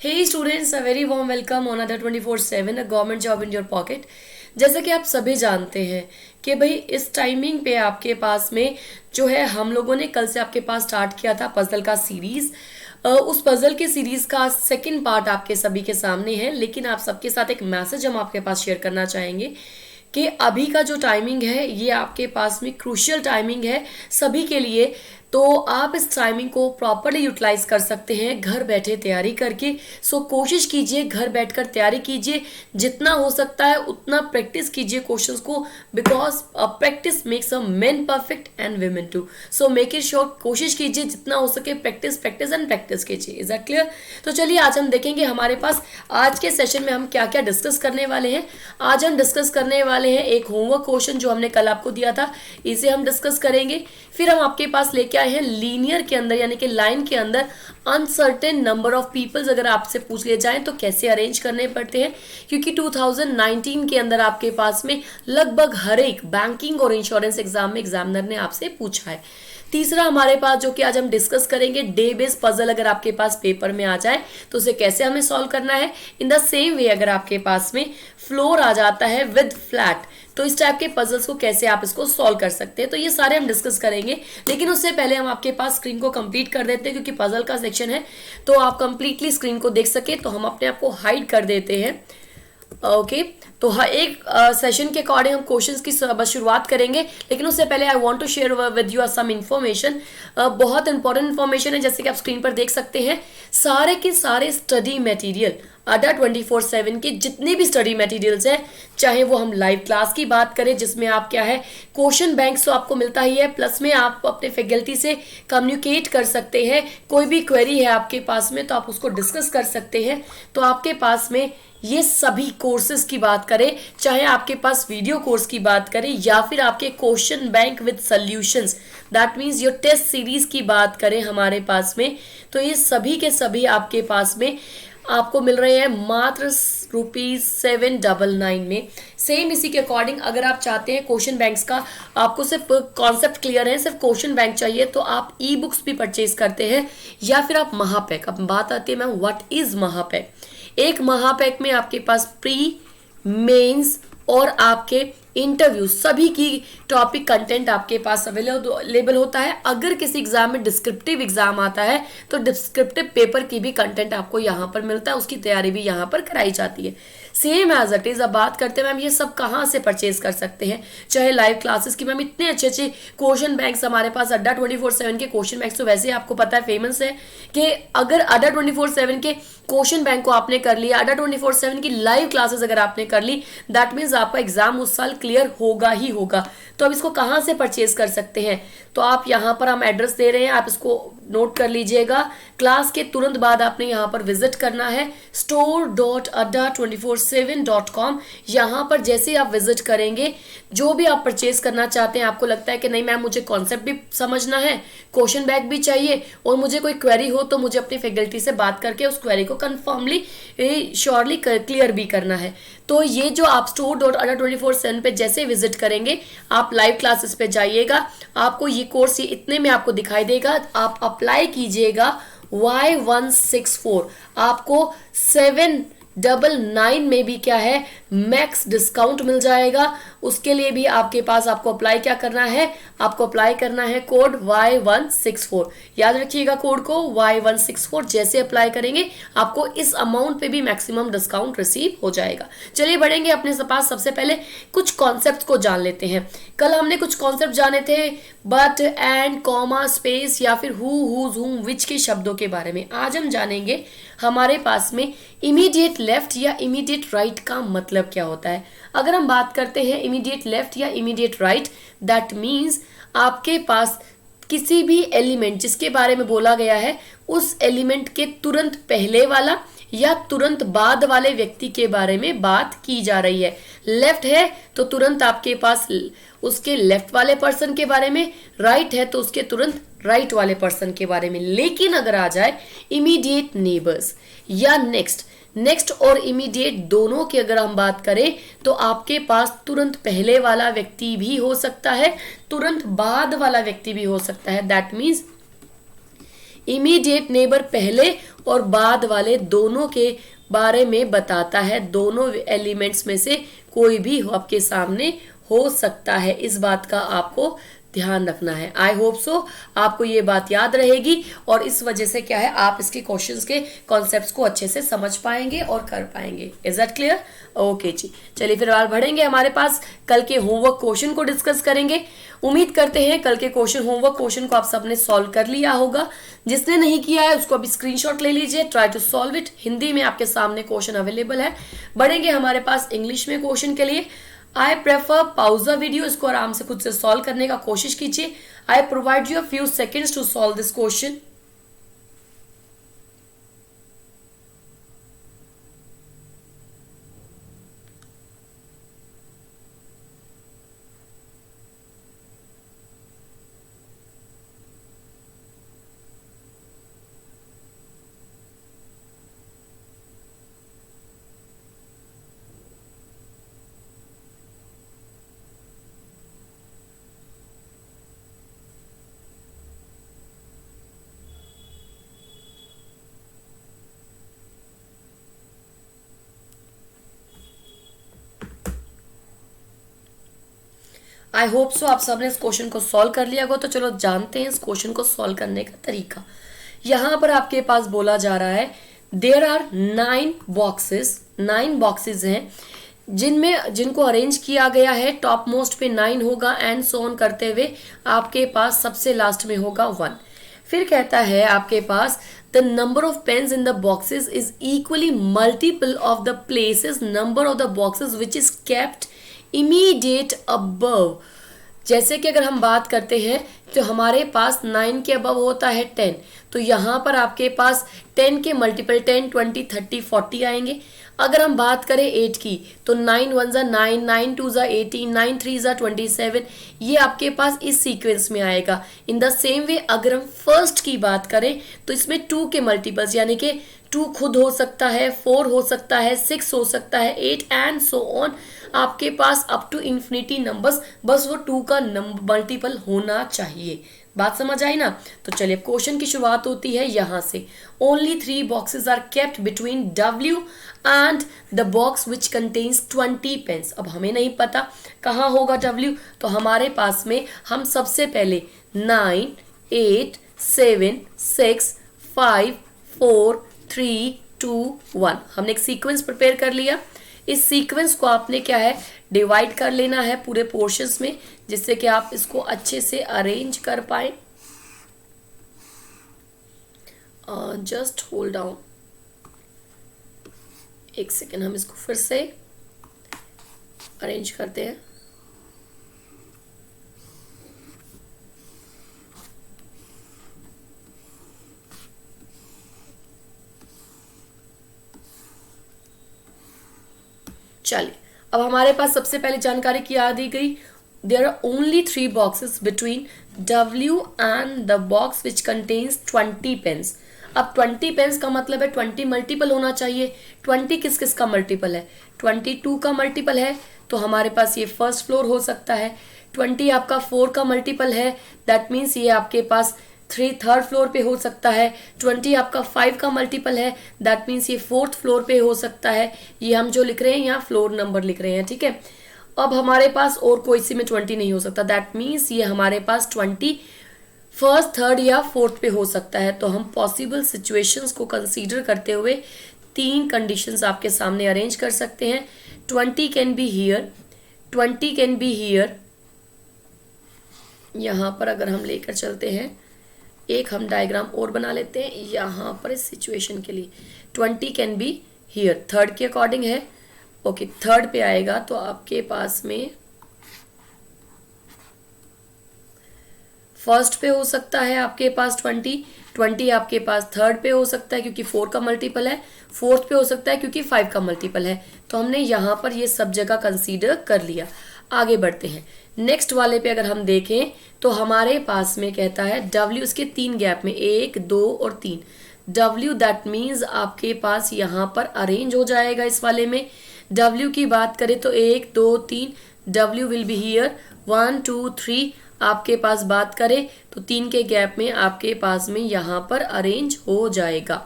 Hey students, a very warm welcome on Other 24/7, a government job in your pocket। जैसा कि आप सभी जानते हैं कि भाई इस टाइमिंग पे आपके पास में जो है हम लोगों ने कल से आपके पास स्टार्ट किया था पजल का सीरीज। उस पजल के सीरीज का सेकंड पार्ट आपके सभी के सामने है, लेकिन आप सबके साथ एक मैसेज हम आपके पास शेयर करना चाहेंगे कि अभी का जो टाइमिंग है ये आपके पास में क्रूशियल टाइमिंग है सभी के लिए। तो आप इस टाइमिंग को प्रॉपरली यूटिलाइज कर सकते हैं घर बैठे तैयारी करके। सो कोशिश कीजिए घर बैठकर तैयारी कीजिए, जितना हो सकता है उतना प्रैक्टिस कीजिए क्वेश्चंस को, because practice makes a man perfect and women too. So make it sure, कोशिश कीजिए जितना हो सके प्रैक्टिस प्रैक्टिस एंड प्रैक्टिस कीजिए। Is that clear? तो चलिए आज हम देखेंगे हमारे पास आज के सेशन में हम क्या क्या डिस्कस करने वाले हैं। आज हम डिस्कस करने वाले हैं एक होमवर्क क्वेश्चन जो हमने कल आपको दिया था, इसे हम डिस्कस करेंगे। फिर हम आपके पास लेके आए हैं लीनियर के अंदर यानी कि लाइन के अंदर अनसर्टेन नंबर ऑफ पीपल्स अगर आपसे पूछ लिए जाएं तो कैसे अरेंज करने पड़ते हैं, क्योंकि 2019 के अंदर आपके पास में लगभग हर एक बैंकिंग और इंश्योरेंस एग्जाम में एग्जामिनर ने आपसे पूछा है। तीसरा हमारे पास जो कि आज हम डिस्कस करेंगे डे बेस्ड पजल अगर आपके पास पेपर में आ जाए तो उसे कैसे हमें सॉल्व करना है। इन द सेम वे अगर आपके पास में फ्लोर आ जाता है विद फ्लैट तो इस टाइप के पजल्स को कैसे आप इसको सॉल्व कर सकते हैं, तो ये सारे हम डिस्कस करेंगे। लेकिन उससे पहले हम आपके पास स्क्रीन को कंप्लीट कर देते हैं, क्योंकि पजल का सेक्शन है तो आप कंप्लीटली स्क्रीन को देख सके तो हम अपने आप को हाइड कर देते हैं। ओके तो हर एक सेशन के अकॉर्डिंग हम क्वेश्चंस की बस शुरुआत करेंगे। लेकिन उससे पहले I want to share with you some information. बहुत इंपॉर्टेंट इन्फॉर्मेशन है, जैसे कि आप स्क्रीन पर देख सकते हैं। सारे के सारे स्टडी मटेरियल अड्डा 24/7 के जितने भी स्टडी मटेरियल्स हैं, चाहे वो हम लाइव क्लास की बात करें जिसमें आप क्या है क्वेश्चन बैंक तो आपको मिलता ही है, प्लस में आप अपने फैकल्टी से कम्युनिकेट कर सकते हैं। कोई भी क्वेरी है आपके पास में तो आप उसको डिस्कस कर सकते हैं। तो आपके पास में ये सभी कोर्सेज की बात करें, चाहे आपके पास वीडियो कोर्स की बात करें या फिर आपके question bank with solutions, that means your test series की बात करें हमारे पास में, तो ये सभी के सभी आपके पास में आपको मिल रहे हैं मात्र ₹799 में। सेम इसी के अकॉर्डिंग अगर आप चाहते हैं क्वेश्चन बैंक्स का, आपको सिर्फ कॉन्सेप्ट क्लियर है, सिर्फ क्वेश्चन बैंक चाहिए, तो आप ई बुक्स भी परचेज करते हैं या फिर आप महापैक। अब बात आती है मैम व्हाट इज महापैक। एक महापैक में आपके पास प्री, मेंस और आपके इंटरव्यू सभी की टॉपिक कंटेंट आपके पास अवेलेबल होता है। अगर किसी एग्जाम में डिस्क्रिप्टिव एग्जाम आता है तो डिस्क्रिप्टिव पेपर की भी कंटेंट आपको यहाँ पर मिलता है, उसकी तैयारी भी यहाँ पर कराई जाती है सेम एज इट इज। अब बात करते हैं मैम ये सब कहाँ से परचेज कर सकते हैं, चाहे लाइव क्लासेस की। मैम इतने अच्छे अच्छे क्वेश्चन बैंक्स हमारे पास अड्डा 24/7 के क्वेश्चन बैंक्स तो वैसे आपको पता है फेमस है कि अगर अड्डा 24/7 के क्वेश्चन बैंक को आपने कर लिया, अड्डा 24/7 की लाइव क्लासेस अगर आपने कर ली, दैट मीन्स आपका एग्जाम उस साल क्लियर होगा ही होगा। तो अब इसको कहाँ से परचेज कर सकते हैं, तो आप यहाँ पर हम एड्रेस दे रहे हैं, आप इसको नोट कर लीजिएगा। क्लास के तुरंत बाद आपने यहाँ पर विजिट करना है store.adda247.com। यहाँ पर जैसे आप विजिट करेंगे, जो भी आप परचेज करना चाहते हैं, आपको लगता है कि नहीं मैम मुझे कॉन्सेप्ट भी समझना है, क्वेश्चन बैंक भी चाहिए और मुझे कोई क्वेरी हो तो मुझे अपनी फैकल्टी से बात करके उस क्वेरी को कंफर्मली श्योरली क्लियर भी करना है, तो ये जो आप store.adda247 पे जैसे विजिट करेंगे, आप लाइव क्लासेस पे जाइएगा, आपको ये कोर्स ये इतने में आपको दिखाई देगा। आप अप्लाई कीजिएगा Y164, आपको 799 में भी क्या है मैक्स डिस्काउंट मिल जाएगा। उसके लिए भी आपके पास आपको अप्लाई क्या करना है, आपको अप्लाई करना है कोड Y164। याद रखिएगा कोड को Y164, जैसे अप्लाई करेंगे आपको इस अमाउंट पे भी मैक्सिमम डिस्काउंट रिसीव हो जाएगा। चलिए बढ़ेंगे अपने पास, सबसे पहले कुछ कॉन्सेप्ट को जान लेते हैं। कल हमने कुछ कॉन्सेप्ट जाने थे बट, एंड, कॉमा, स्पेस या फिर हु, हुज, हुम, विच के शब्दों के बारे में। आज हम जानेंगे हमारे पास में इमीडिएट लेफ्ट या इमीडिएट राइट का मतलब क्या होता है। अगर हम बात करते हैं इमीडिएट लेफ्ट या इमीडिएट राइट, दैट मीन्स आपके पास किसी भी एलिमेंट जिसके बारे में बोला गया है उस एलिमेंट के तुरंत पहले वाला या तुरंत बाद वाले व्यक्ति के बारे में बात की जा रही है। लेफ्ट है तो तुरंत आपके पास उसके लेफ्ट वाले पर्सन के बारे में, राइट है तो उसके तुरंत राइट वाले पर्सन के बारे में। लेकिन अगर आ जाए इमीडिएट नेबर्स या नेक्स्ट और इमीडिएट दोनों की अगर हम बात करें तो आपके पास तुरंत पहले वाला व्यक्ति भी हो सकता है, तुरंत बाद वाला व्यक्ति भी हो सकता है। दैट मीन्स इमीडिएट नेबर पहले और बाद वाले दोनों के बारे में बताता है। दोनों एलिमेंट्स में से कोई भी आपके सामने हो सकता है, इस बात का आपको ध्यान रखना है। आई होप सो आपको ये बात याद रहेगी और इस वजह से क्या है, आप इसके क्वेश्चंस के कॉन्सेप्ट्स को अच्छे से समझ पाएंगे और कर पाएंगे। Is that clear? ओके जी, चलिए फिर आगे बढ़ेंगे। हमारे पास कल के होमवर्क क्वेश्चन को डिस्कस करेंगे। उम्मीद करते हैं कल के होमवर्क क्वेश्चन को आप सबने सॉल्व कर लिया होगा। जिसने नहीं किया है उसको अभी स्क्रीनशॉट ले लीजिए, try to solve it. Hindi में आपके सामने क्वेश्चन अवेलेबल है। बढ़ेंगे हमारे पास इंग्लिश में क्वेश्चन के लिए। I prefer pause the video, इसको आराम से खुद से सॉल्व करने का कोशिश कीजिए। I provide you a few seconds to solve this question. I hope so आप सबने इस क्वेश्चन को सॉल्व कर लिया होगा। तो चलो जानते हैं इस क्वेश्चन को सॉल्व करने का तरीका। यहां पर आपके पास बोला जा रहा है देयर आर 9 बॉक्सेस हैं जिनको अरेंज किया गया है। टॉप मोस्ट पे 9 होगा एंड सो ऑन करते हुए आपके पास सबसे लास्ट में होगा 1। फिर कहता है आपके पास the number of pens in the boxes is equally multiple of the places number of the boxes which is kept immediate above. जैसे कि अगर हम बात करते हैं तो हमारे पास 9 के अबव होता है 10, तो यहाँ पर आपके पास 10 के मल्टीपल 10, 20, 30, 40 आएंगे। अगर हम बात करें 8 की तो 9 1 जा 9, 9 2 जा 18, 9 3 जा 27, ये आपके पास इस सीक्वेंस में आएगा। इन द सेम वे अगर हम फर्स्ट की बात करें तो इसमें 2 के मल्टीपल्स यानी कि 2 खुद हो सकता है, 4 हो सकता है, 6 हो सकता है, 8 एंड सो ऑन। आपके पास अप टू इन्फिनिटी नंबर्स, बस वो 2 का मल्टीपल होना चाहिए। बात समझ आई ना? तो चलिए क्वेश्चन की शुरुआत होती है यहां से। Only 3 boxes are kept between W and the box which contains 20 pens. अब हमें नहीं पता कहाँ होगा W, तो हमारे पास में हम सबसे पहले 9 8 7 6 5 4 3 2 1 हमने एक सीक्वेंस प्रिपेयर कर लिया। इस सीक्वेंस को आपने क्या है डिवाइड कर लेना है पूरे पोर्शंस में, जिससे कि आप इसको अच्छे से अरेंज कर पाए। जस्ट होल्ड डाउन एक सेकेंड, हम इसको फिर से अरेंज करते हैं। चलिए अब हमारे पास सबसे पहले जानकारी क्या दी गई, there are only 3 boxes between W and the box which contains 20 pens. अब 20 पेन्स का मतलब है 20 मल्टीपल होना चाहिए। 20 किस किस का मल्टीपल है? 22 का मल्टीपल है, तो हमारे पास ये फर्स्ट फ्लोर हो सकता है। 20 आपका 4 का मल्टीपल है, दैट मीन्स ये आपके पास थर्ड फ्लोर पे हो सकता है। 20 आपका 5 का मल्टीपल है, दैट मीन्स ये 4th फ्लोर पे हो सकता है। ये हम जो लिख रहे हैं यहाँ फ्लोर नंबर लिख रहे हैं, ठीक है। अब हमारे पास और कोई सी में 20 नहीं हो सकता, दैट मीन्स ये हमारे पास 20 फर्स्ट, थर्ड या फोर्थ पे हो सकता है। तो हम पॉसिबल सिचुएशंस को कंसीडर करते हुए 3 कंडीशंस आपके सामने अरेंज कर सकते हैं। 20 can be here, 20 can be here. यहाँ पर अगर हम लेकर चलते हैं, एक हम डायग्राम और बना लेते हैं यहाँ पर इस सिचुएशन के लिए। 20 कैन बी हियर, थर्ड के अकॉर्डिंग है। ओके, थर्ड पे आएगा तो आपके पास में फर्स्ट पे हो सकता है आपके पास 20 आपके पास थर्ड पे हो सकता है क्योंकि 4 का मल्टीपल है, फोर्थ पे हो सकता है क्योंकि 5 का मल्टीपल है। तो हमने यहाँ पर ये सब जगह कंसीडर कर लिया। आगे बढ़ते हैं, नेक्स्ट वाले पे अगर हम देखें तो हमारे पास में कहता है W इसके 3 गैप में 1 2 और 3 W, दैट मीन्स आपके पास यहाँ पर अरेंज हो जाएगा। इस वाले में W की बात करें तो 1 2 3 W विल बी हियर 1 2 3। आपके पास बात करें तो 3 के गैप में आपके पास में यहाँ पर अरेंज हो जाएगा।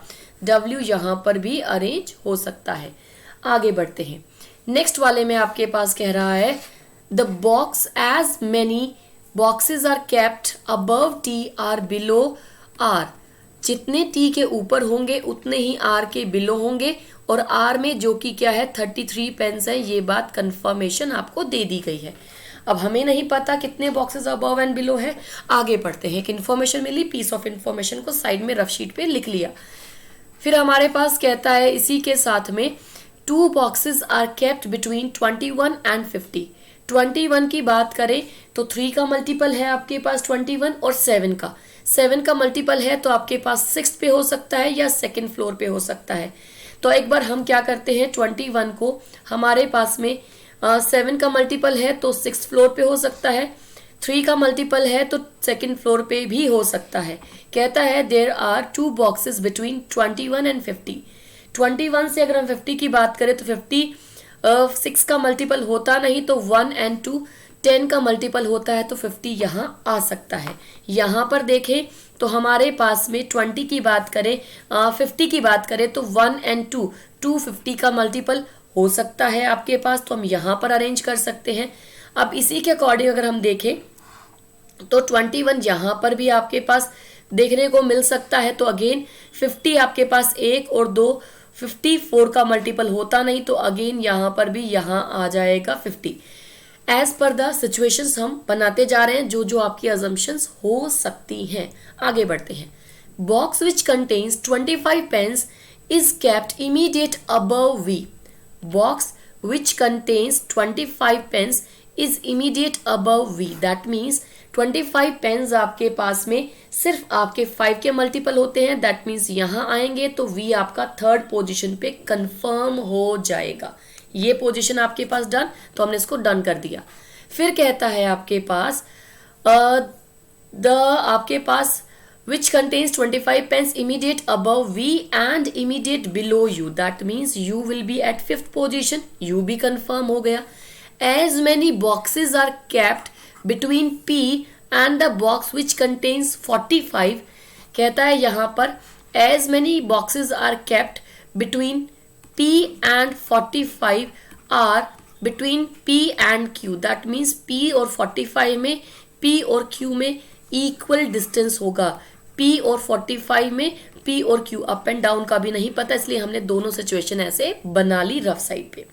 W यहाँ पर भी अरेंज हो सकता है। आगे बढ़ते हैं। नेक्स्ट वाले में आपके पास कह रहा है the box as many boxes are kept above T or below R। जितने T के ऊपर होंगे उतने ही R के बिलो होंगे, और R में जो कि क्या है 33 पेन्स है। ये बात कंफर्मेशन आपको दे दी गई है। अब हमें नहीं पता कितने बॉक्सेस अबव एंड बिलो है। आगे बढ़ते हैं। एक इन्फॉर्मेशन मिली, पीस ऑफ इन्फॉर्मेशन को साइड में रफ शीट पे लिख लिया। फिर हमारे पास कहता है इसी के साथ में 2 boxes are kept between 21 and 50। 21 की बात करें तो 3 का मल्टीपल है आपके पास 21, और 7 का मल्टीपल है तो आपके पास 6 पे हो सकता है या सेकंड फ्लोर पे हो सकता है। तो एक बार हम क्या करते हैं, 21 को हमारे पास में 7 का मल्टीपल है तो 6 फ्लोर पे हो सकता है, 3 का मल्टीपल है तो सेकंड फ्लोर पे भी हो सकता है। कहता है there are 2 boxes between 21 and 50। 21 से अगर हम 50 की बात करें तो 50 6 का मल्टीपल होता नहीं तो 1 एंड 2 10 का मल्टीपल होता है तो 50 यहाँ आ सकता है। यहाँ पर देखें तो हमारे पास में 20 की बात करें 50 की बात करें तो 1 एंड 2 250 का मल्टीपल हो सकता है आपके पास, तो हम यहाँ पर अरेंज कर सकते हैं। अब इसी के अकॉर्डिंग अगर हम देखें तो 21 यहाँ पर भी आपके पास देखने को मिल सकता है, तो अगेन 50 आपके पास 1 और 2 54 का मल्टीपल होता नहीं तो अगेन यहाँ पर भी यहाँ आ जाएगा 50। एज पर द सिचुएशंस हम बनाते जा रहे हैं जो जो आपकी अजम्पशंस हो सकती हैं। आगे बढ़ते हैं। Box which contains 25 pens is kept immediate above V। Box which contains 25 pens is immediate above V। That means 25 pens आपके पास में सिर्फ आपके 5 के मल्टीपल होते हैं। दैट मीन्स यहाँ आएंगे तो V आपका 3rd पोजीशन पे कंफर्म हो जाएगा। ये पोजीशन आपके पास डन, तो हमने इसको डन कर दिया। फिर कहता है आपके पास आपके पास which contains 25 pens immediate above V and immediate below U. That means U will be at 5th position. U भी confirm हो गया। As many boxes are kept between P and the box which contains 45। कहता है यहाँ पर as many boxes are kept between P and 45 are between P and Q। That means P और 45 में P और Q में equal distance होगा। P और 45 में P और Q अप एंड डाउन का भी नहीं पता, इसलिए हमने दोनों सिचुएशन ऐसे बना ली रफ साइड पे।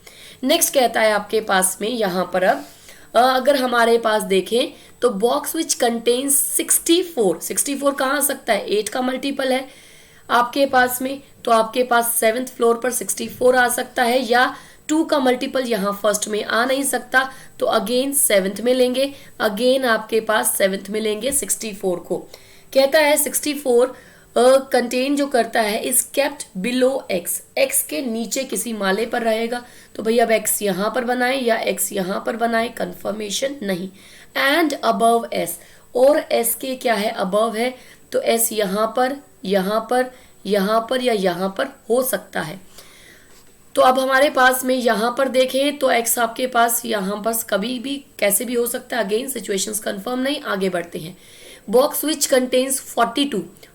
नेक्स्ट कहता है आपके पास में यहाँ पर अब अगर हमारे पास देखें तो बॉक्स विच कंटेन्स 64 कहाँ आ सकता है, 8 का मल्टीपल है आपके पास में, तो आपके पास 7th फ्लोर पर 64 आ सकता है, या 2 का मल्टीपल यहाँ फर्स्ट में आ नहीं सकता तो अगेन 7th में लेंगे, अगेन आपके पास 7th में लेंगे 64 को। कहता है 64 कंटेन जो करता है is kept below x। x के नीचे किसी माले पर रहेगा, तो भैया अब x यहाँ पर बनाए या x यहाँ पर बनाए, कंफर्मेशन नहीं। एंड अबव s, और s के क्या है अबव है, तो s यहाँ पर यहाँ पर यहाँ पर या यहाँ पर हो सकता है। तो अब हमारे पास में यहाँ पर देखें तो x आपके पास यहाँ पर कभी भी कैसे भी हो सकता है, अगेन सिचुएशंस कंफर्म नहीं। आगे बढ़ते हैं। बॉक्स विच कंटेन्स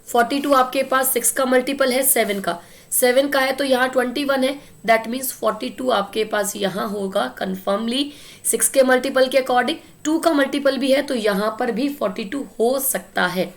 42 आपके पास 6 का मल्टीपल है 7 का है तो यहाँ 21 है। दैट मीन्स 42 आपके पास यहाँ होगा कन्फर्मली 6 के मल्टीपल के अकॉर्डिंग। 2 का मल्टीपल भी है तो यहाँ पर भी 42 हो सकता है।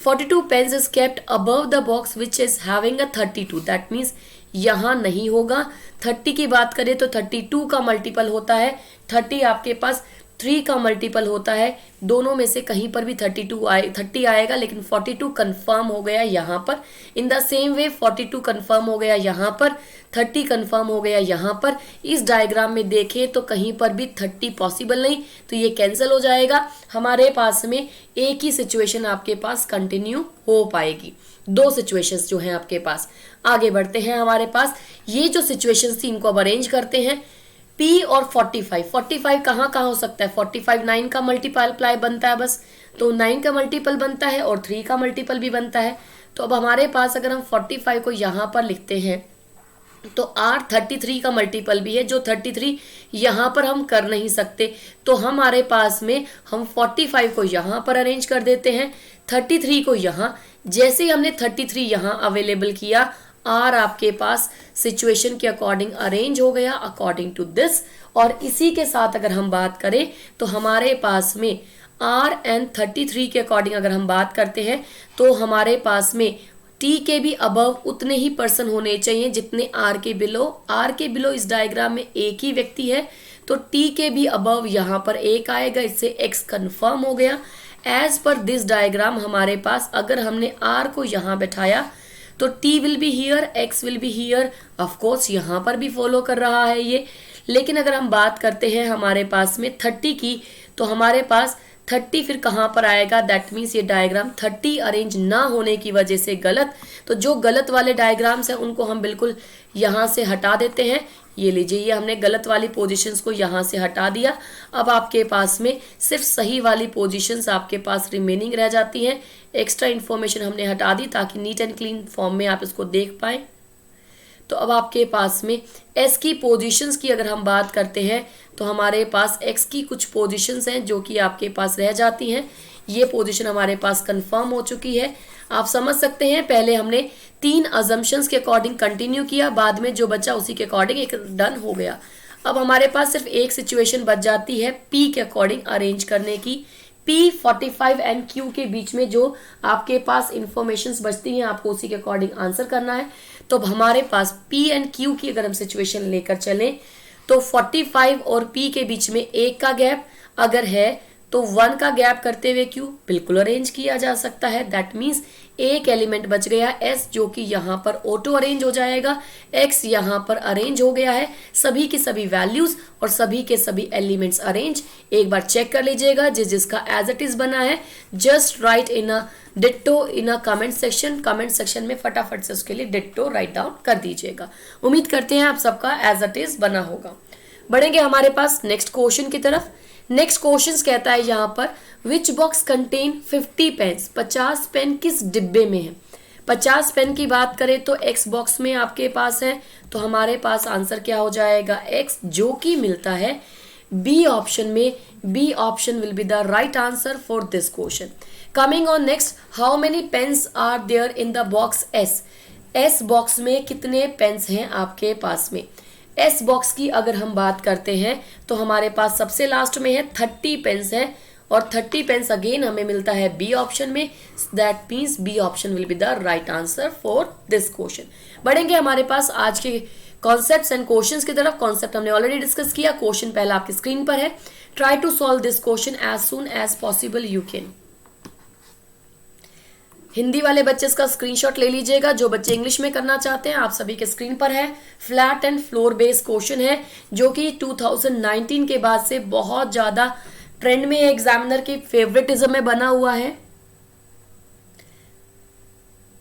42 pens is kept above the box which is having a 32। That means यहाँ नहीं होगा। 30 की बात करें तो 32 का मल्टीपल होता है, 30 आपके पास 3 का मल्टीपल होता है। दोनों में से कहीं पर भी 30 आएगा, लेकिन 42 कंफर्म हो गया यहाँ पर। In the same way 42 confirm हो गया यहाँ पर, 30 कंफर्म हो गया यहाँ पर। इस डायग्राम में देखें तो कहीं पर भी 30 पॉसिबल नहीं, तो ये कैंसिल हो जाएगा। हमारे पास में एक ही सिचुएशन आपके पास कंटिन्यू हो पाएगी, 2 सिचुएशंस जो हैं आपके पास। आगे बढ़ते हैं। हमारे पास ये जो सिचुएशंस थी इनको अब अरेंज करते हैं। P और 45 कहाँ हो सकता है, 45 9 का मल्टीप्लाई बनता है बस, तो 9 का मल्टीपल बनता है और 3 का मल्टीपल भी बनता है। तो अब हमारे पास अगर हम 45 को यहाँ पर लिखते हैं तो R 33 का मल्टीपल भी है, जो 33 यहाँ पर हम कर नहीं सकते, तो हमारे पास में हम 45 को यहाँ पर अरेंज कर देते हैं, 33 को यहाँ। जैसे ही हमने 33 यहाँ अवेलेबल किया, R आपके पास सिचुएशन के अकॉर्डिंग अरेंज हो गया अकॉर्डिंग टू दिस। और इसी के साथ अगर हम बात करें तो हमारे पास में R एंड 33 के अकॉर्डिंग अगर हम बात करते हैं तो हमारे पास में T के भी अबव उतने ही पर्सन होने चाहिए जितने R के बिलो। R के बिलो इस डायग्राम में एक ही व्यक्ति है, तो T के भी अबव यहाँ पर एक आएगा, इससे X कंफर्म हो गया। एज पर दिस डायग्राम हमारे पास अगर हमने R को यहाँ बैठाया तो T will be here, X will be here, of course यहाँ पर भी फॉलो कर रहा है ये। लेकिन अगर हम बात करते हैं हमारे पास में 30 की, तो हमारे पास 30 फिर कहाँ पर आएगा, दैट मीन्स ये डायग्राम 30 अरेंज ना होने की वजह से गलत। तो जो गलत वाले डायग्राम्स हैं उनको हम बिल्कुल यहाँ से हटा देते हैं। ये लीजिए, ये हमने गलत वाली पोजीशंस को यहाँ से हटा दिया। अब आपके पास में सिर्फ सही वाली पोजीशंस आपके पास रिमेनिंग रह जाती हैं। एक्स्ट्रा इन्फॉर्मेशन हमने हटा दी ताकि नीट एंड क्लीन फॉर्म में आप इसको देख पाएं। तो अब आपके पास में एस की पोजीशंस की अगर हम बात करते हैं तो हमारे पास एक्स की कुछ पोजीशंस हैं जो कि आपके पास रह जाती हैं। ये पोजीशन हमारे पास कंफर्म हो चुकी है। आप समझ सकते हैं, पहले हमने 3 अजम्पशंस के अकॉर्डिंग कंटिन्यू किया, बाद में जो बचा उसी के अकॉर्डिंग एक डन हो गया। अब हमारे पास सिर्फ एक सिचुएशन बच जाती है पी के अकॉर्डिंग अरेंज करने की। P 45 एंड Q के बीच में जो आपके पास इंफॉर्मेशंस बचती हैं आपको उसी के अकॉर्डिंग आंसर करना है। तो हमारे पास P एंड Q की अगर हम सिचुएशन लेकर चलें तो 45 और P के बीच में 1 का गैप अगर है तो 1 का गैप करते हुए Q बिल्कुल अरेंज किया जा सकता है। दैट मीन्स एक एलिमेंट बच गया S जो कि यहाँ पर ऑटो अरेंज हो जाएगा, X यहाँ पर अरेंज हो गया है, सभी की सभी वैल्यूज और सभी के सभी एलिमेंट्स अरेंज। एक बार चेक कर लीजिएगा, जिसका एज इट इज बना है just right in a ditto in a comment section. Comment section में फटाफट से उसके लिए डिट्टो राइट डाउन कर दीजिएगा। उम्मीद करते हैं आप सबका एज इट इज बना होगा। बढ़ेंगे हमारे पास नेक्स्ट क्वेश्चन की तरफ। नेक्स्ट क्वेश्चन कहता है यहाँ पर which box contain 50 pens, 50 pen किस डिब्बे में है। 50 पेन की बात करें तो एक्स बॉक्स में आपके पास है, तो हमारे पास आंसर क्या हो जाएगा एक्स, जो कि मिलता है बी ऑप्शन में। B option will be the right answer for this question. Coming on next, how many pens are there in the box S. S box में कितने पेन्स हैं आपके पास में। एस बॉक्स की अगर हम बात करते हैं तो हमारे पास सबसे लास्ट में है 30 पेन्स है, और 30 पेन्स अगेन हमें मिलता है बी ऑप्शन में। That means B option will be the right answer for this question. बढ़ेंगे हमारे पास आज के कॉन्सेप्ट्स एंड क्वेश्चंस की तरफ। कॉन्सेप्ट हमने ऑलरेडी डिस्कस किया, क्वेश्चन पहला आपकी स्क्रीन पर है। Try to solve this question as soon as possible you can. Hindi वाले बच्चे इसका स्क्रीनशॉट ले लीजिएगा, जो बच्चे इंग्लिश में करना चाहते हैं आप सभी के स्क्रीन पर है। Flat and floor based question है जो कि 2019 के बाद से बहुत ज्यादा ट्रेंड में है, एग्जामिनर के फेवरेटिज्म में बना हुआ है।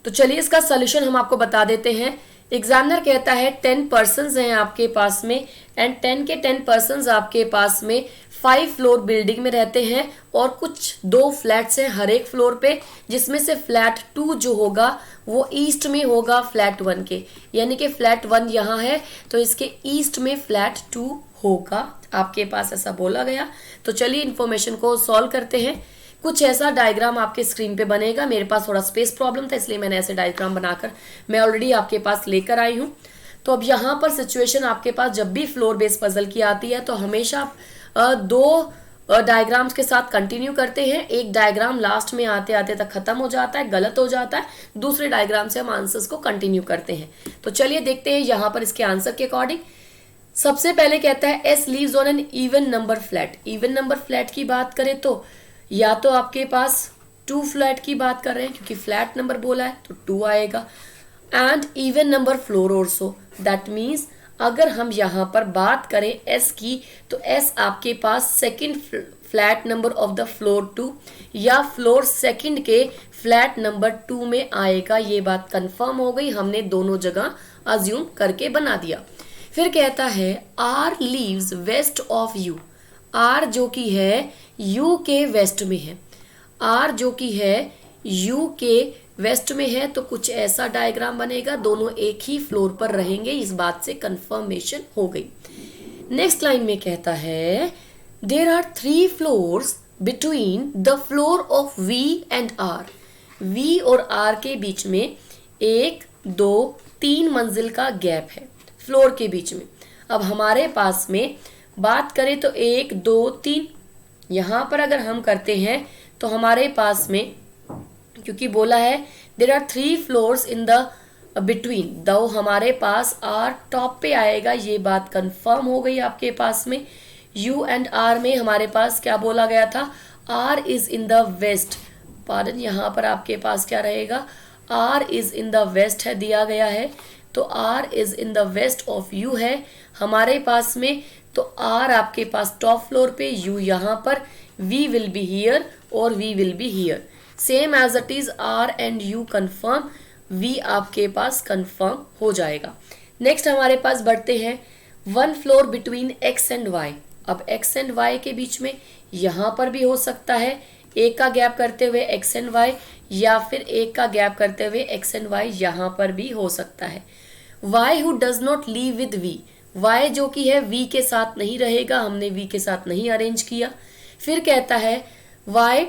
तो चलिए इसका सोल्यूशन हम आपको बता देते हैं। एग्जामिनर कहता है 10 पर्सन्स हैं आपके पास में, एंड 10 के 10 पर्सन्स आपके पास में 5 फ्लोर बिल्डिंग में रहते हैं, और कुछ 2 फ्लैट्स हैं हर एक फ्लोर पे, जिसमें से फ्लैट 2 जो होगा वो ईस्ट में होगा फ्लैट 1 के, यानी कि फ्लैट 1 यहाँ है तो इसके ईस्ट में फ्लैट 2 होगा, आपके पास ऐसा बोला गया। तो चलिए इन्फॉर्मेशन को सॉल्व करते हैं। कुछ ऐसा डायग्राम आपके स्क्रीन पे बनेगा। मेरे पास थोड़ा स्पेस प्रॉब्लम था इसलिए मैंने ऐसे डायग्राम बनाकर मैं ऑलरेडी आपके पास लेकर आई हूँ। तो अब यहाँ पर सिचुएशन आपके पास जब भी फ्लोर बेस्ड पजल की आती है तो हमेशा आप 2 डायग्राम्स के साथ कंटिन्यू करते हैं। एक डायग्राम लास्ट में आते आते तक खत्म हो जाता है, गलत हो जाता है, दूसरे डायग्राम से हम आंसर्स को कंटिन्यू करते हैं। तो चलिए देखते हैं यहाँ पर इसके आंसर के अकॉर्डिंग। सबसे पहले कहता है S leaves on an even number flat. Even number flat की बात करें तो या तो आपके पास 2 फ्लैट की बात कर रहे हैं क्योंकि फ्लैट नंबर बोला है तो 2 आएगा, and even number floor also. That means अगर हम यहाँ पर बात करें एस की तो एस आपके पास second flat number of the floor 2 या फ्लोर सेकंड के फ्लैट नंबर 2 में आएगा। ये बात कंफर्म हो गई, हमने दोनों जगह अज्यूम करके बना दिया। फिर कहता है R lives west of U. R जो कि है यू के वेस्ट में है, आर जो कि है यू के वेस्ट में है तो कुछ ऐसा डायग्राम बनेगा, दोनों एक ही फ्लोर पर रहेंगे, इस बात से कंफर्मेशन हो गई। नेक्स्ट लाइन में कहता है there are 3 floors between the floor of V and R। V और R के बीच में 1 2 3 मंजिल का गैप है फ्लोर के बीच में। अब हमारे पास में बात करें तो 1 2 3, यहां पर अगर हम करते हैं तो हमारे पास में, क्योंकि बोला है there are 3 floors in the between, दो हमारे पास R टॉप पे आएगा, ये बात कंफर्म हो गई आपके पास में। U एंड R में हमारे पास क्या बोला गया था, R is in the west, pardon यहाँ पर आपके पास क्या रहेगा, R is in the west है दिया गया है, तो R is in the west of U है हमारे पास में, तो R आपके पास टॉप फ्लोर पे, U यहाँ पर, V विल बी हियर और V will be here, same as it is R and U confirm, V आपके पास कंफर्म हो जाएगा। नेक्स्ट हमारे पास बढ़ते हैं 1 floor between X and Y। अब X एंड Y के बीच में यहाँ पर भी हो सकता है एक का गैप करते हुए X एंड Y, या फिर एक का गैप करते हुए X एंड Y यहाँ पर भी हो सकता है। Y who does not live with V, Y जो कि है V के साथ नहीं रहेगा, हमने V के साथ नहीं अरेंज किया। फिर कहता है Y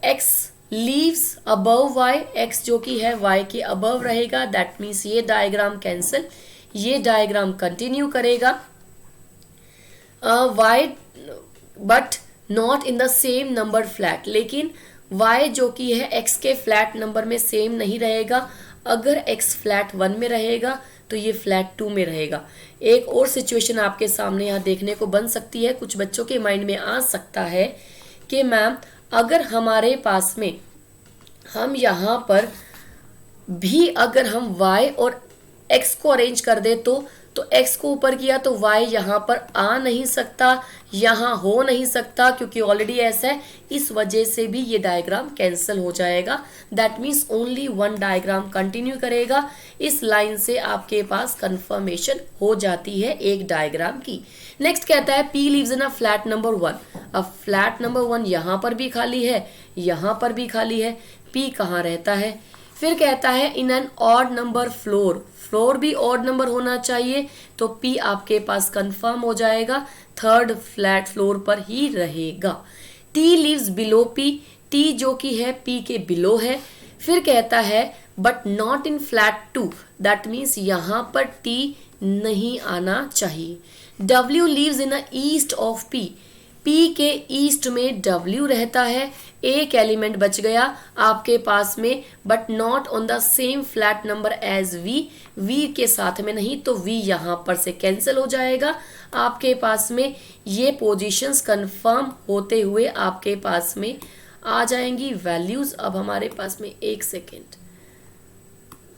X leaves above Y, X जो कि है Y के अबव रहेगा, दैट मीन्स ये डायग्राम कैंसिल, ये डायग्राम कंटिन्यू करेगा। Y but not in the same number flat, लेकिन Y जो कि है X के फ्लैट नंबर में सेम नहीं रहेगा, अगर X फ्लैट 1 में रहेगा तो ये फ्लैट 2 में रहेगा। एक और सिचुएशन आपके सामने यहाँ देखने को बन सकती है, कुछ बच्चों के माइंड में आ सकता है कि मैम अगर हमारे पास में हम यहाँ पर भी अगर हम Y और X को अरेंज कर दे तो X को ऊपर किया तो Y यहाँ पर आ नहीं सकता, यहाँ हो नहीं सकता, क्योंकि ऑलरेडी ऐसा है, इस वजह से भी ये डायग्राम कैंसिल हो जाएगा। That means only 1 diagram continue करेगा। इस लाइन से आपके पास कंफर्मेशन हो जाती है एक डायग्राम की। नेक्स्ट कहता है P lives in a flat number 1। अब फ्लैट नंबर 1 यहाँ पर भी खाली है, यहाँ पर भी खाली है, P कहाँ रहता है। फिर कहता है in an odd number floor, floor भी ऑड नंबर होना चाहिए, तो P आपके पास कंफर्म हो जाएगा, 3rd फ्लैट फ्लोर पर ही रहेगा। T lives below P, T जो कि है P के बिलो है। फिर कहता है but not in flat 2, that means यहाँ पर T नहीं आना चाहिए। W lives in a east of P, P के ईस्ट में W रहता है, एक एलिमेंट बच गया आपके पास में, but not on the same flat number as V, V के साथ में नहीं, तो V यहाँ पर से कैंसिल हो जाएगा। आपके पास में ये पोजीशंस कंफर्म होते हुए आपके पास में आ जाएंगी वैल्यूज। अब हमारे पास में 1 सेकेंड,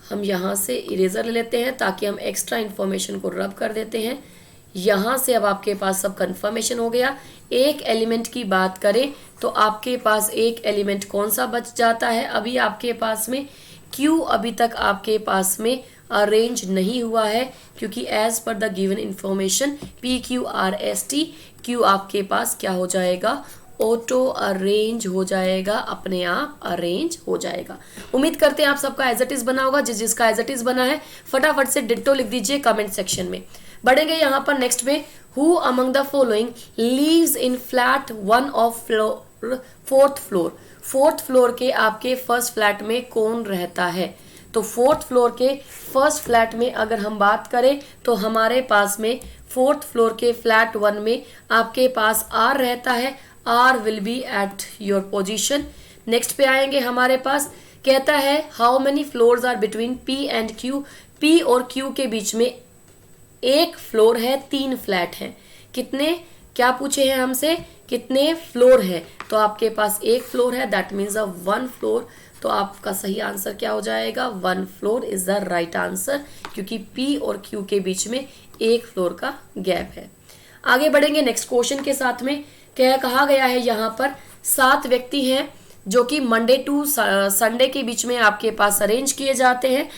हम यहाँ से इरेजर ले लेते हैं ताकि हम एक्स्ट्रा इंफॉर्मेशन को रब कर देते हैं। यहाँ से अब आपके पास सब कंफर्मेशन हो गया। एक एलिमेंट की बात करें तो आपके पास एक एलिमेंट कौन सा बच जाता है, अभी आपके पास में Q अभी तक आपके पास में अरेंज नहीं हुआ है, क्योंकि as per the given information PQRST, Q आपके पास क्या हो जाएगा, ऑटो अरेंज हो जाएगा, अपने आप अरेंज हो जाएगा। उम्मीद करते हैं आप सबका एज इट इज बना होगा। जिसका एज इट इज बना है फटाफट से डिट्टो लिख दीजिए कमेंट सेक्शन में। बढ़ेंगे यहाँ पर नेक्स्ट में, who among the following leaves in flat 1 of floor 4th floor, 4th floor के आपके फर्स्ट फ्लैट में कौन रहता है। तो 4th फ्लोर के फर्स्ट फ्लैट में अगर हम बात करें तो हमारे पास में 4th फ्लोर के फ्लैट 1 में आपके पास R रहता है, R will be at your position. Next पे आएंगे हमारे पास, कहता है how many floors are between P and Q, P और Q के बीच में एक फ्लोर है, 3 फ्लैट हैं, कितने क्या पूछे हैं हमसे, कितने फ्लोर है, तो आपके पास एक फ्लोर है, दैट मीन्स अ 1 फ्लोर। तो आपका सही आंसर क्या हो जाएगा, 1 floor is the right answer, क्योंकि P और Q के बीच में एक फ्लोर का गैप है। आगे बढ़ेंगे नेक्स्ट क्वेश्चन के साथ में, कहा गया है यहाँ पर 7 व्यक्ति हैं जो कि मंडे टू संडे के बीच में आपके पास अरेंज किए जाते हैं।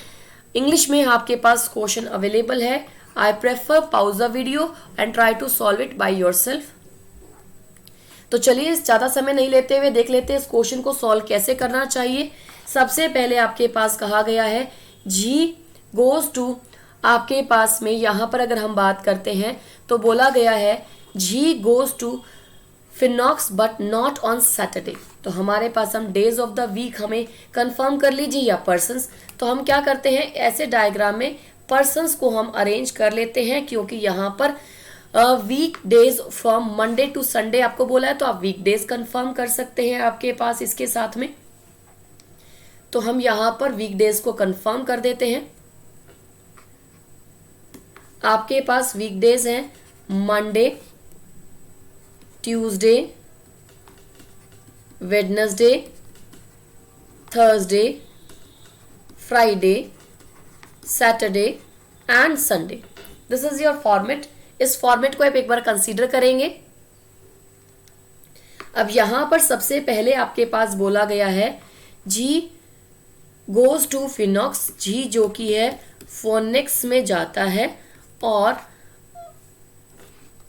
इंग्लिश में आपके पास क्वेश्चन अवेलेबल है। I prefer pause the video and try to solve it by yourself. तो चलिए ज्यादा समय नहीं लेते हुए देख लेते हैं इस क्वेश्चन को सॉल्व कैसे करना चाहिए। सबसे पहले आपके पास कहा गया है जी गोज टू, आपके पास में यहाँ पर अगर हम बात करते हैं तो बोला गया है G goes to Phoenix but not on Saturday. तो हमारे पास हम डेज ऑफ द वीक हमें कंफर्म कर लीजिए या पर्सन्स, तो हम क्या करते हैं ऐसे डायग्राम में पर्सन्स को हम अरेंज कर लेते हैं, क्योंकि यहाँ पर week days from Monday to Sunday आपको बोला है, तो आप वीक डेज कंफर्म कर सकते हैं आपके पास इसके साथ में। तो हम यहाँ पर वीक डेज को कंफर्म कर देते हैं। आपके पास वीक डेज हैं Monday, Tuesday, Wednesday, Thursday, Friday, Saturday and Sunday. This is your format. इस फॉर्मेट को आप एक बार कंसीडर करेंगे। अब यहां पर सबसे पहले आपके पास बोला गया है जी गोज टू फिनॉक्स, जी जो कि है फोनिक्स में जाता है और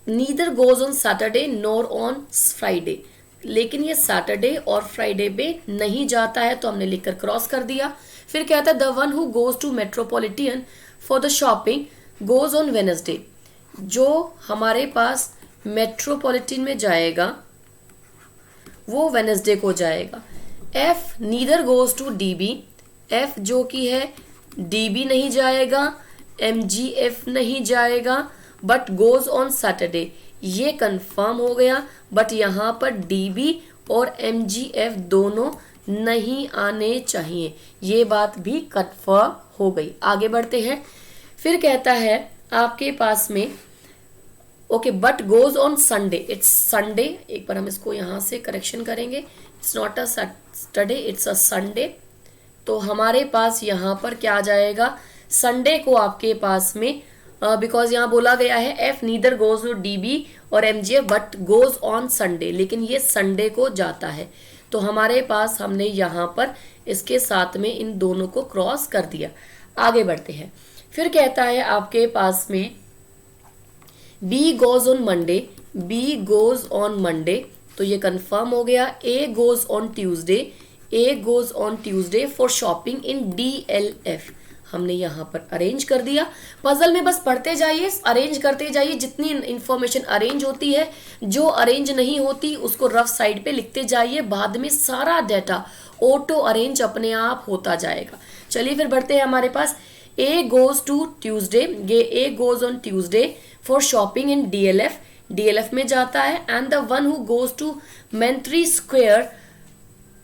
neither goes on Saturday NOR on Friday, लेकिन ये सैटरडे और फ्राइडे पे नहीं जाता है, तो हमने लिखकर क्रॉस कर दिया। फिर कहता है the one who goes to metropolitan for the shopping goes on Wednesday, जो हमारे पास मेट्रोपॉलिटन में जाएगा वो वेडनेसडे को जाएगा। F neither goes to DB, F जो कि है डीबी नहीं जाएगा, एमजीएफ नहीं जाएगा, बट गोज ऑन सैटरडे, ये कंफर्म हो गया। बट यहाँ पर डीबी और एमजीएफ दोनों नहीं आने चाहिए, ये बात भी कंफर्म हो गई। आगे बढ़ते हैं। फिर कहता है आपके पास में okay but goes on Sunday, it's Sunday, एक बार हम इसको यहाँ से करेक्शन करेंगे, it's not a Saturday it's a Sunday. तो हमारे पास यहाँ पर क्या आ जाएगा, संडे को आपके पास में बिकॉज यहाँ बोला गया है F neither goes to DB और MGF but goes on Sunday, लेकिन ये संडे को जाता है, तो हमारे पास हमने यहाँ पर इसके साथ में इन दोनों को क्रॉस कर दिया। आगे बढ़ते हैं। फिर कहता है आपके पास में B goes on Monday, B goes on Monday, तो ये कंफर्म हो गया। A goes on Tuesday, A goes on Tuesday for shopping in DLF, हमने यहाँ पर अरेंज कर दिया। पजल में बस पढ़ते जाइए, अरेंज करते जाइए, जितनी इंफॉर्मेशन अरेंज होती है, जो अरेंज नहीं होती उसको रफ साइड पे लिखते जाइए, बाद में सारा डाटा ऑटो अरेंज अपने आप होता जाएगा। चलिए फिर बढ़ते हैं हमारे पास। A goes to Tuesday, A goes on Tuesday for shopping in DLF, DLF में जाता है। And the one who goes to Mantri Square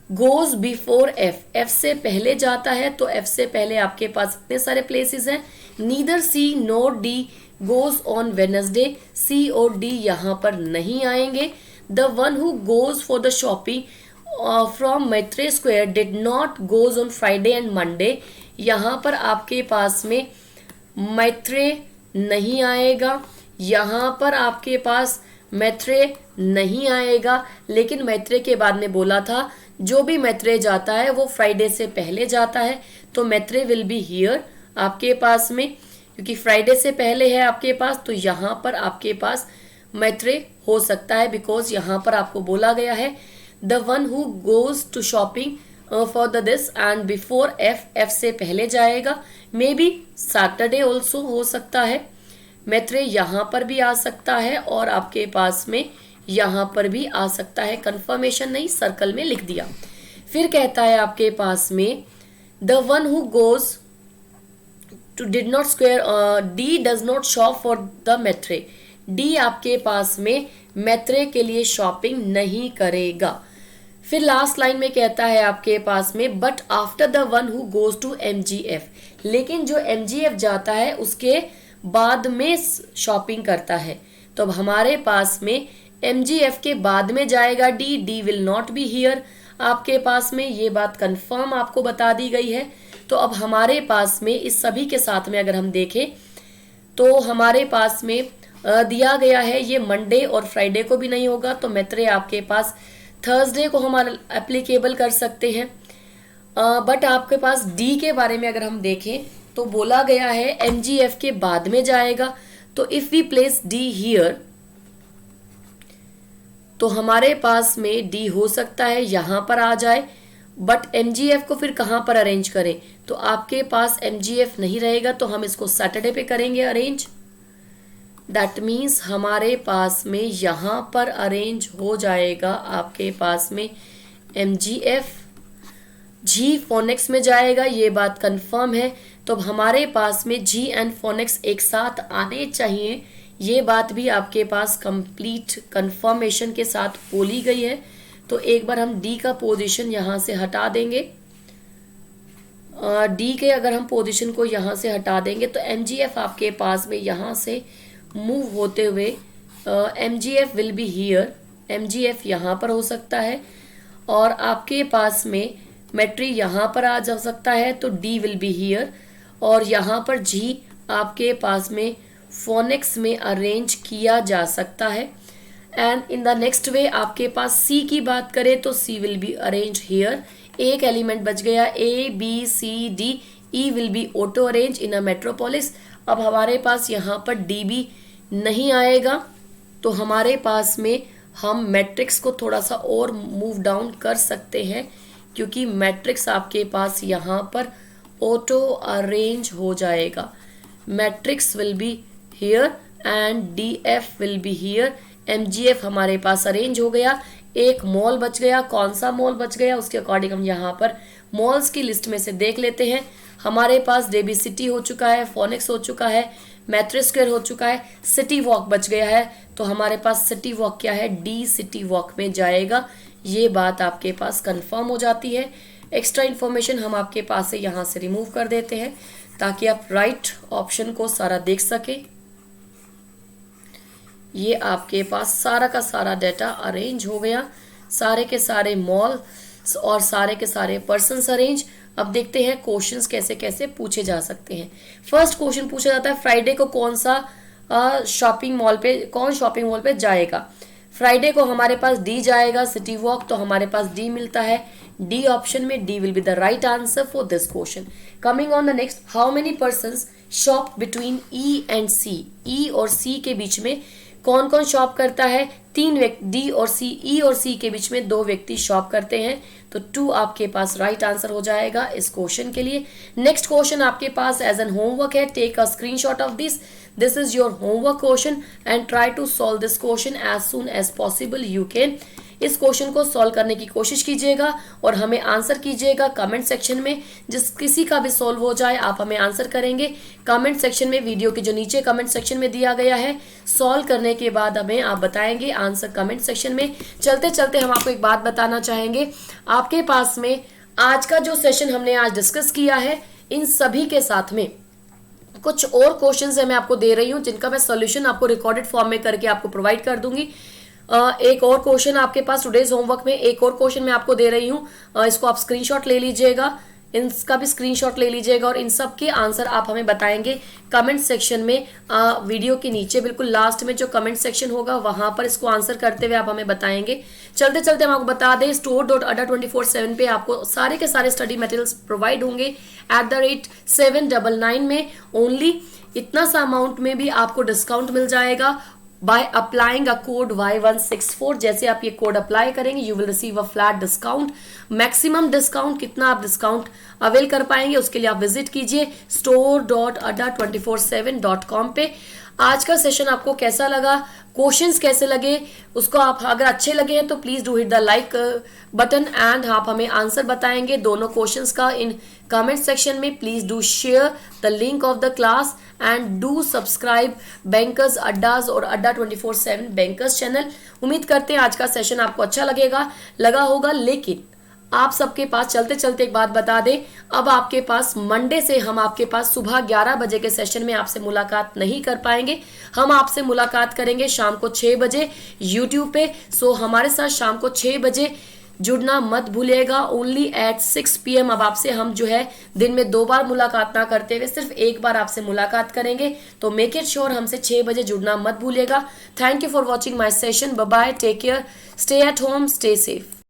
goes before F, F से पहले जाता है, तो एफ से पहले आपके पास इतने सारे प्लेसेस हैं। Neither C nor D goes on Wednesday, C और डी यहाँ पर नहीं आएंगे। The one who goes for the shopping from Maitri Square did not goes on Friday and Monday, यहाँ पर आपके पास में मैत्रे नहीं आएगा, यहाँ पर आपके पास मैत्रे नहीं आएगा, लेकिन मैत्रे के बाद में बोला था जो भी मैत्रे जाता है वो फ्राइडे से पहले जाता है, तो मैत्रे विल बी हियर आपके पास में, क्योंकि फ्राइडे से पहले है आपके पास, तो यहाँ पर आपके पास मैत्रे हो सकता है, बिकॉज यहाँ पर आपको बोला गया है the one who goes to shopping for the this and before F, F से पहले जाएगा। मे बी सैटरडे ऑल्सो हो सकता है, मैत्रे यहाँ पर भी आ सकता है और आपके पास में यहाँ पर भी आ सकता है, कंफर्मेशन नहीं, सर्कल में लिख दिया। फिर कहता है आपके पास में the one who goes to did not square D does not shop for the Maitri, D आपके पास में मैत्रे के लिए शॉपिंग नहीं करेगा। फिर लास्ट लाइन में कहता है आपके पास में but after the one who goes to MGF, लेकिन जो एमजीएफ जाता है उसके बाद में शॉपिंग करता है, तो अब हमारे पास में एमजीएफ के बाद में जाएगा D, D will not be here आपके पास में, ये बात कंफर्म आपको बता दी गई है। तो अब हमारे पास में इस सभी के साथ में अगर हम देखें तो हमारे पास में दिया गया है ये मंडे और फ्राइडे को भी नहीं होगा, तो मैत्रे आपके पास थर्सडे को हम एप्लीकेबल कर सकते हैं। बट आपके पास डी के बारे में अगर हम देखें तो बोला गया है एमजीएफ के बाद में जाएगा, तो if we place D here तो हमारे पास में डी हो सकता है यहाँ पर आ जाए, बट एमजीएफ को फिर कहाँ पर अरेंज करें, तो आपके पास एमजीएफ नहीं रहेगा तो हम इसको सैटरडे पे करेंगे अरेंज। दैट मीन्स हमारे पास में यहाँ पर अरेंज हो जाएगा आपके पास में एमजीएफ, जी फोनेक्स में जाएगा, ये बात कंफर्म है। तो हमारे पास में जी एंड फोनेक्स एक साथ आने चाहिए, ये बात भी आपके पास कंप्लीट कंफर्मेशन के साथ बोली गई है। तो एक बार हम डी का पोजीशन यहाँ से हटा देंगे, डी के अगर हम पोजीशन को यहाँ से हटा देंगे तो एमजीएफ आपके पास में यहाँ से मूव होते हुए MGF will be here, MGF यहाँ पर हो सकता है और आपके पास में मेट्री यहाँ पर आ जा सकता है, तो डी विल बी हियर और यहाँ पर जी आपके पास में फोनेक्स में अरेंज किया जा सकता है। And in the next way आपके पास सी की बात करें तो C will be arrange here, एक एलिमेंट बच गया, A B C D, E will be auto arrange in a metropolis. अब हमारे पास यहाँ पर डी भी नहीं आएगा तो हमारे पास में हम मैट्रिक्स को थोड़ा सा और मूव डाउन कर सकते हैं, क्योंकि मैट्रिक्स आपके पास यहाँ पर ऑटो अरेंज हो जाएगा। Matrix will be here and D F will be here, MGF हमारे पास अरेंज हो गया। एक मॉल बच गया, कौन सा मॉल बच गया उसके अकॉर्डिंग हम यहाँ पर मॉल्स की लिस्ट में से देख लेते हैं। हमारे पास डेबी सिटी हो चुका है, फोनेक्स हो चुका है, मैत्री स्क्वायर हो चुका है, सिटी वॉक बच गया है। तो हमारे पास सिटी वॉक क्या है, डी सिटी वॉक में जाएगा, ये बात आपके पास कंफर्म हो जाती है। एक्स्ट्रा इन्फॉर्मेशन हम आपके पास से यहाँ से रिमूव कर देते हैं ताकि आप राइट ऑप्शन को सारा देख सके। ये आपके पास सारा का सारा डाटा अरेंज हो गया, सारे के सारे मॉल्स और सारे के सारे पर्सन्स अरेंज। अब देखते हैं क्वेश्चंस कैसे कैसे पूछे जा सकते हैं। फर्स्ट क्वेश्चन पूछा जाता है फ्राइडे को कौन शॉपिंग मॉल पे जाएगा। फ्राइडे को हमारे पास डी जाएगा, सिटी वॉक, तो हमारे पास डी मिलता है, डी ऑप्शन में D will be the right answer for this question. Coming on the next, how many persons shop between E and C, E और सी के बीच में कौन कौन शॉप करता है, तीन व्यक्ति, डी और सी, ई और सी के बीच में दो व्यक्ति शॉप करते हैं, तो 2 आपके पास राइट आंसर हो जाएगा इस क्वेश्चन के लिए। नेक्स्ट क्वेश्चन आपके पास एज एन होमवर्क है, take a screenshot of this is your homework question and try to solve this question as soon as possible you can. इस क्वेश्चन को सॉल्व करने की कोशिश कीजिएगा और हमें आंसर कीजिएगा कमेंट सेक्शन में। जिस किसी का भी सॉल्व हो जाए आप हमें आंसर करेंगे कमेंट सेक्शन में, वीडियो के जो नीचे कमेंट सेक्शन में दिया गया है। सॉल्व करने के बाद हमें आप बताएंगे आंसर कमेंट सेक्शन में। चलते चलते हम आपको एक बात बताना चाहेंगे, आपके पास में आज का जो सेशन हमने आज डिस्कस किया है, इन सभी के साथ में कुछ और क्वेश्चंस है मैं आपको दे रही हूँ, जिनका मैं सॉल्यूशन आपको रिकॉर्डेड फॉर्म में करके आपको प्रोवाइड कर दूंगी। एक और क्वेश्चन आपके पास टुडेज होमवर्क में एक और क्वेश्चन मैं आपको दे रही हूँ, इसको आप स्क्रीनशॉट ले लीजिएगा, इसका भी स्क्रीनशॉट ले लीजिएगा और इन सब के आंसर आप हमें बताएंगे कमेंट सेक्शन में। वीडियो के नीचे बिल्कुल लास्ट में जो कमेंट सेक्शन होगा वहां पर इसको आंसर करते हुए आप हमें बताएंगे। चलते चलते हम आपको बता दें, store.adda247 पे आपको सारे के सारे स्टडी मटेरियल्स प्रोवाइड होंगे @799 में ओनली। इतना सा अमाउंट में भी आपको डिस्काउंट मिल जाएगा by applying a code Y164। जैसे आप ये कोड अप्लाई करेंगे you will receive a flat discount. Maximum discount कितना आप डिस्काउंट अवेल कर पाएंगे उसके लिए आप विजिट कीजिए store.adda247.com पे। आज का सेशन आपको कैसा लगा, क्वेश्चंस कैसे लगे, उसको आप अगर अच्छे लगे हैं तो please do hit the like button and आप हमें आंसर बताएंगे दोनों क्वेश्चंस का इन कमेंट सेक्शन में। Please do share the link of the class and do subscribe bankers Adda's और adda247 बैंकर्स चैनल। उम्मीद करते हैं आज का सेशन आपको अच्छा लगा होगा। लेकिन आप सबके पास चलते चलते एक बात बता दें, अब आपके पास मंडे से हम आपके पास सुबह 11 बजे के सेशन में आपसे मुलाकात नहीं कर पाएंगे। हम आपसे मुलाकात करेंगे शाम को 6 बजे यूट्यूब पे। सो हमारे साथ शाम को 6 बजे जुड़ना मत भूलिएगा, ओनली एट 6 PM। अब आपसे हम जो है दिन में 2 बार मुलाकात ना करते हुए सिर्फ 1 बार आपसे मुलाकात करेंगे, तो मेक इट श्योर हमसे 6 बजे जुड़ना मत भूलिएगा। Thank you for watching my session, bye bye, take care, stay at home, stay safe.